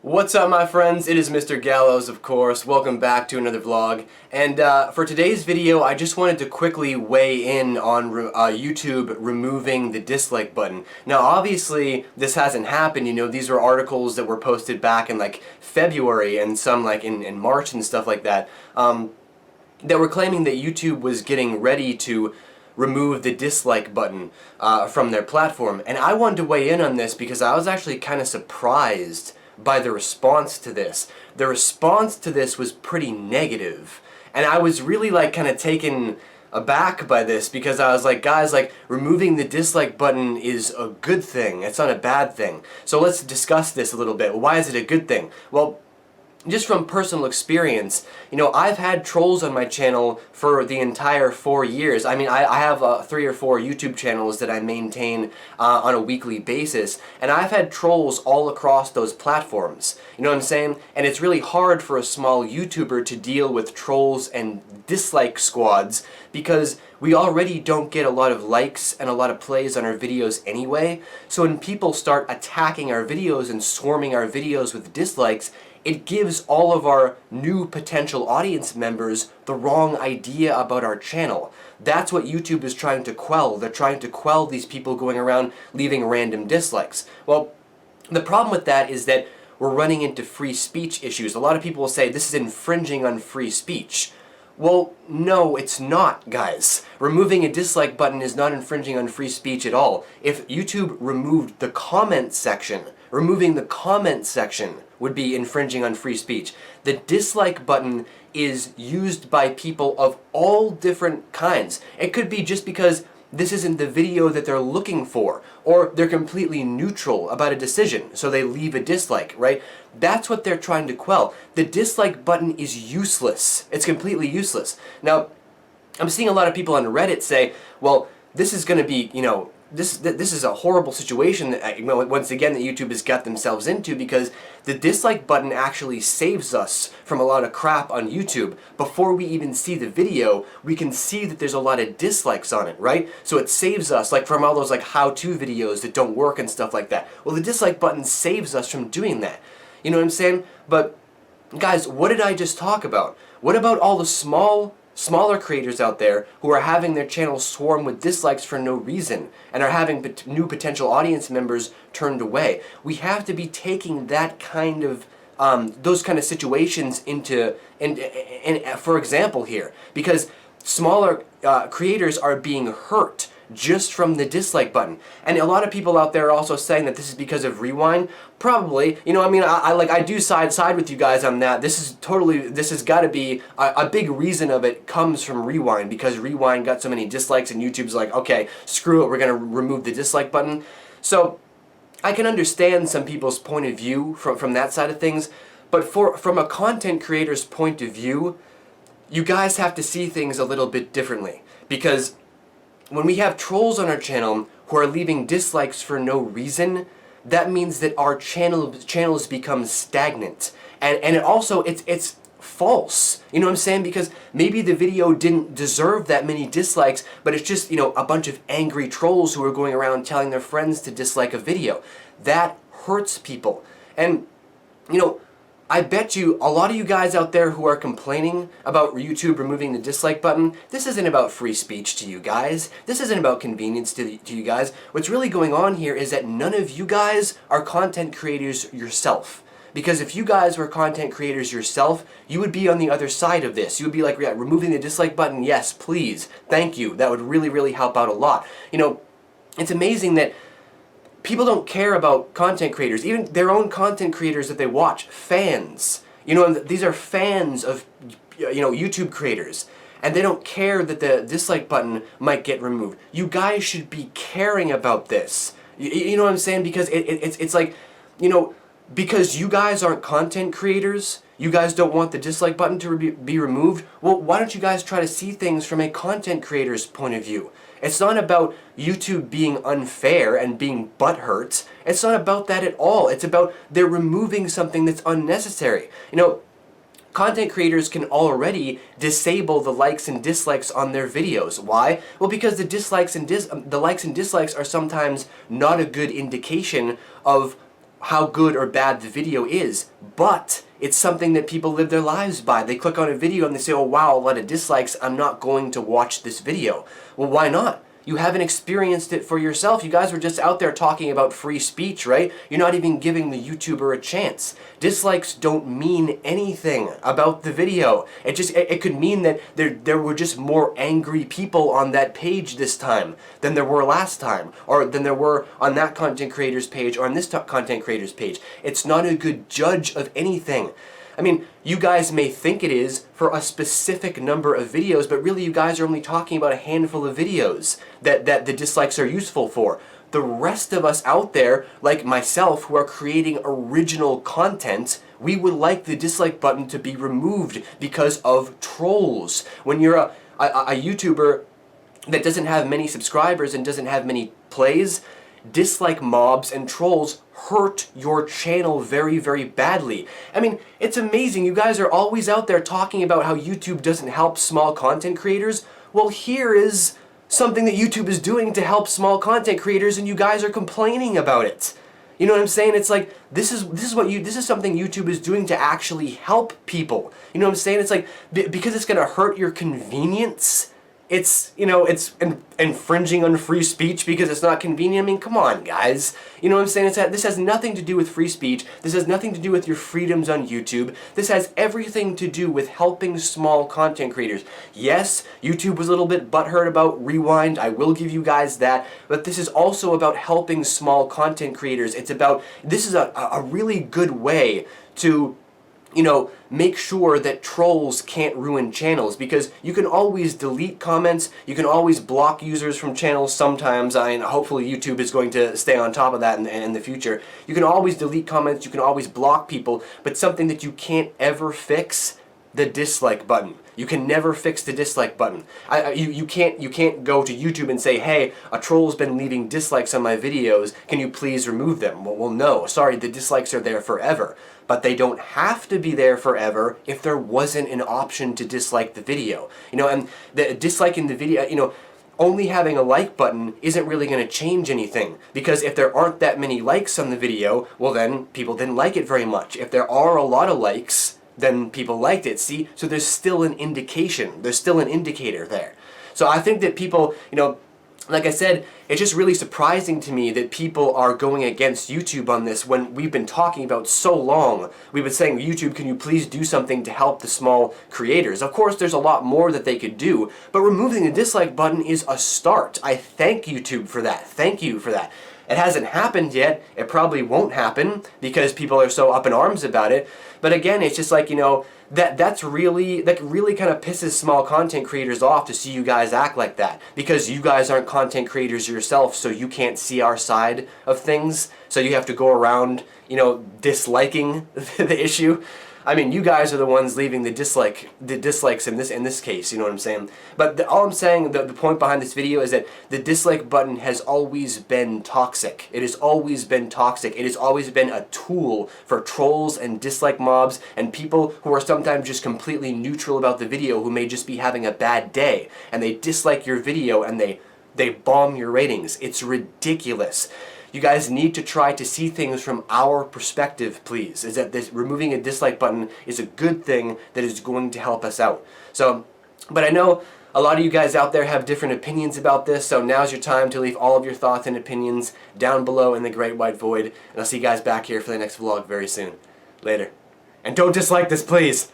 What's up, my friends? It is Mr. Gallows, of course. Welcome back to another vlog. And for today's video, I just wanted to quickly weigh in on YouTube removing the dislike button. Now, obviously, this hasn't happened. You know, these are articles that were posted back in like February and some like in March and stuff like that, that were claiming that YouTube was getting ready to remove the dislike button from their platform. And I wanted to weigh in on this because I was actually kind of surprised by the response to this. The response to this was pretty negative, and I was really like kind of taken aback by this because I was like, guys, like removing the dislike button is a good thing. It's not a bad thing. So let's discuss this a little bit. Why is it a good thing? Well, just from personal experience, you know, I've had trolls on my channel for the entire 4 years. I mean, I have 3 or 4 YouTube channels that I maintain on a weekly basis, and I've had trolls all across those platforms. You know what I'm saying? And it's really hard for a small YouTuber to deal with trolls and dislike squads because we already don't get a lot of likes and a lot of plays on our videos anyway. So when people start attacking our videos and swarming our videos with dislikes, it gives all of our new potential audience members the wrong idea about our channel. That's what YouTube is trying to quell. They're trying to quell these people going around leaving random dislikes. Well, the problem with that is that we're running into free speech issues. A lot of people will say this is infringing on free speech. Well, no, it's not, guys. Removing a dislike button is not infringing on free speech at all. If YouTube removed the comment section, removing the comment section would be infringing on free speech. The dislike button is used by people of all different kinds. It could be just because this isn't the video that they're looking for, or they're completely neutral about a decision, so they leave a dislike, right? That's what they're trying to quell. The dislike button is useless. It's completely useless. Now, I'm seeing a lot of people on Reddit say, well, this is going to be, you know, this is a horrible situation that, once again, that YouTube has got themselves into, because the dislike button actually saves us from a lot of crap on YouTube. Before we even see the video, we can see that there's a lot of dislikes on it, right? So it saves us like from all those like how-to videos that don't work and stuff like that. Well, the dislike button saves us from doing that. You know what I'm saying? But guys, what did I just talk about? What about all the smaller creators out there who are having their channels swarm with dislikes for no reason and are having new potential audience members turned away? We have to be taking that kind of those kind of situations into for example here, because smaller creators are being hurt just from the dislike button. And a lot of people out there are also saying that this is because of Rewind. Probably. You know, I mean, I do side with you guys on that. This has got to be a big reason of it comes from Rewind, because Rewind got so many dislikes and YouTube's like, okay, screw it, we're going to remove the dislike button. So I can understand some people's point of view from that side of things, but from a content creator's point of view, you guys have to see things a little bit differently, because when we have trolls on our channel who are leaving dislikes for no reason, that means that our channels become stagnant. And it also, it's false. You know what I'm saying? Because maybe the video didn't deserve that many dislikes, but it's just, you know, a bunch of angry trolls who are going around telling their friends to dislike a video. That hurts people. And, you know, I bet you, a lot of you guys out there who are complaining about YouTube removing the dislike button, this isn't about free speech to you guys. This isn't about convenience to you guys. What's really going on here is that none of you guys are content creators yourself. Because if you guys were content creators yourself, you would be on the other side of this. You would be like, yeah, removing the dislike button, yes, please, thank you. That would really, really help out a lot. You know, it's amazing that people don't care about content creators, even their own content creators that they watch, fans. You know, these are fans of, you know, YouTube creators, and they don't care that the dislike button might get removed. You guys should be caring about this. You know what I'm saying? Because it's like, you know, because you guys aren't content creators, you guys don't want the dislike button to be removed. Well, why don't you guys try to see things from a content creator's point of view? It's not about YouTube being unfair and being butthurt. It's not about that at all. It's about they're removing something that's unnecessary. You know, content creators can already disable the likes and dislikes on their videos. Why? Well, because the likes and dislikes are sometimes not a good indication of how good or bad the video is, but it's something that people live their lives by. They click on a video and they say, oh wow, a lot of dislikes, I'm not going to watch this video. Well, why not? You haven't experienced it for yourself. You guys were just out there talking about free speech, right? You're not even giving the YouTuber a chance. Dislikes don't mean anything about the video. It could mean that there were just more angry people on that page this time than there were last time, or than there were on that content creator's page or on this content creator's page. It's not a good judge of anything. I mean, you guys may think it is for a specific number of videos, but really you guys are only talking about a handful of videos that the dislikes are useful for. The rest of us out there, like myself, who are creating original content, we would like the dislike button to be removed because of trolls. When you're a YouTuber that doesn't have many subscribers and doesn't have many plays, dislike mobs and trolls hurt your channel very, very badly. I mean, it's amazing. You guys are always out there talking about how YouTube doesn't help small content creators. Well, here is something that YouTube is doing to help small content creators, and you guys are complaining about it. You know what I'm saying? It's like, this is something YouTube is doing to actually help people. You know what I'm saying? It's like, because it's gonna hurt your convenience, it's, you know, it's infringing on free speech because it's not convenient. I mean, come on, guys. You know what I'm saying? This has nothing to do with free speech. This has nothing to do with your freedoms on YouTube. This has everything to do with helping small content creators. Yes, YouTube was a little bit butthurt about Rewind. I will give you guys that. But this is also about helping small content creators. It's about, this is a really good way to, you know, make sure that trolls can't ruin channels, because you can always delete comments, you can always block users from channels sometimes. I mean, hopefully YouTube is going to stay on top of that in the future. You can always delete comments, you can always block people, but something that you can't ever fix, the dislike button. You can never fix the dislike button. You can't go to YouTube and say, hey, a troll's been leaving dislikes on my videos, can you please remove them? Well, no, sorry, the dislikes are there forever. But they don't have to be there forever if there wasn't an option to dislike the video. You know, and the disliking the video, you know, only having a like button isn't really going to change anything, because if there aren't that many likes on the video, well then people didn't like it very much. If there are a lot of likes, then people liked it. See? So there's still an indication. There's still an indicator there. So I think that people, you know, like I said, it's just really surprising to me that people are going against YouTube on this when we've been talking about so long. We've been saying, YouTube, can you please do something to help the small creators? Of course, there's a lot more that they could do, but removing the dislike button is a start. I thank YouTube for that. Thank you for that. It hasn't happened yet. It probably won't happen because people are so up in arms about it. But again, it's just like, you know, that really kind of pisses small content creators off to see you guys act like that, because you guys aren't content creators yourself, so you can't see our side of things, so you have to go around, you know, disliking the issue. I mean, you guys are the ones leaving the dislikes in this case, you know what I'm saying? But all I'm saying, the point behind this video is that the dislike button has always been toxic. It has always been toxic. It has always been a tool for trolls and dislike mobs and people who are sometimes just completely neutral about the video, who may just be having a bad day, and they dislike your video and they bomb your ratings. It's ridiculous. You guys need to try to see things from our perspective, please. Is that this removing a dislike button is a good thing that is going to help us out. So, but I know a lot of you guys out there have different opinions about this, so now's your time to leave all of your thoughts and opinions down below in the great white void, and I'll see you guys back here for the next vlog very soon. Later. And don't dislike this, please!